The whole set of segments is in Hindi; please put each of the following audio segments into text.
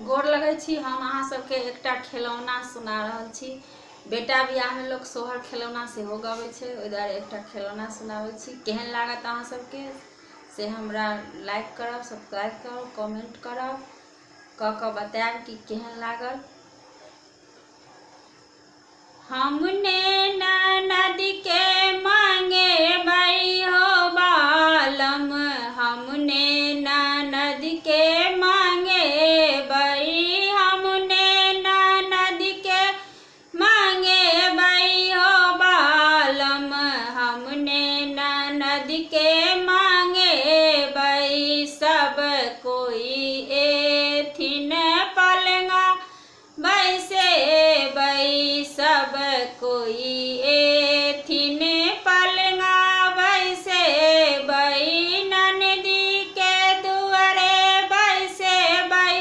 गोर लगै छी। हम अहाँ सबके एकटा खेलौना सुना रहल छी। बेटा बियाह में लोग सोहर खेलौना सेहो गबै छै, ओहि दुआरे एकटा खेलौना सुनाबै छी। केहन लागत अहाँ सबके से हमरा लाइक करब, सब्सक्राइब करब, कमेंट करब, कऽ बतायब कि केहन लागल। हमने ननद के मांगे बई हो बालम, हमने ननद के मांगे बई, हमने ननद के मांगे बई हो बालम, हमने ननद के मांगे बई। सब कोई एथिन पलंगा बैसे बई, सब कोई एथिन पलंगा बैसे बई, ननदी के दुआरे बैसे बई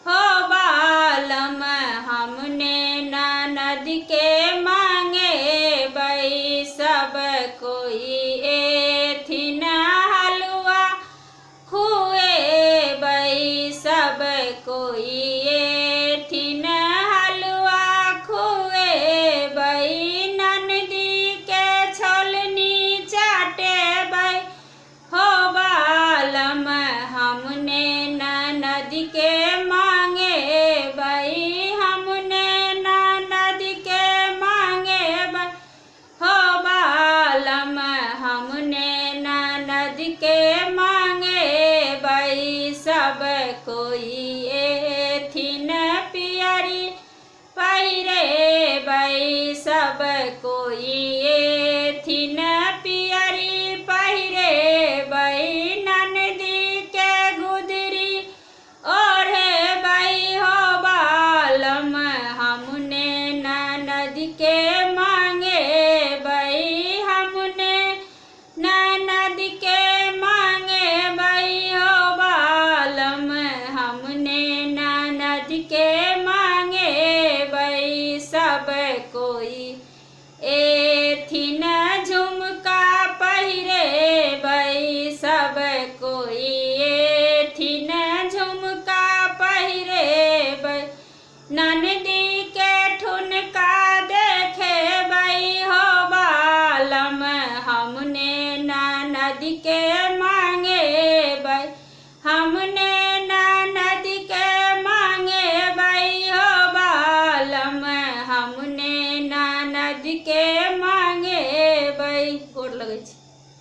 हो बालम, हमने ननद के मांगे बई। सब कोई एथिन हलवा खुए बई, सब कोई एथिन हलवा खुए बई, ननदी के छोलनी चाटे बई हो बालम, हमने ननद के मांगे बई, हमने ननद के मांगे बई हो बालम, हमने ननद के मांगे बई। सब कोई एथिन पियरी पहिरे बई, सब कोई एथिन पियरी पहिरे बई, ननदी के गुदरी ओढ़े बई हो बालम, हमने ननद के मांगे बई, हमने ननद के मांगे बई हो बालम, हमने ननद के मांगे बई। सब कोई एथिन झुमका पहिरे बई, सब कोई एथिन झुमका पहिरे बई, ननदी के ठुनका देखे बई हो बालम, हमने ननद के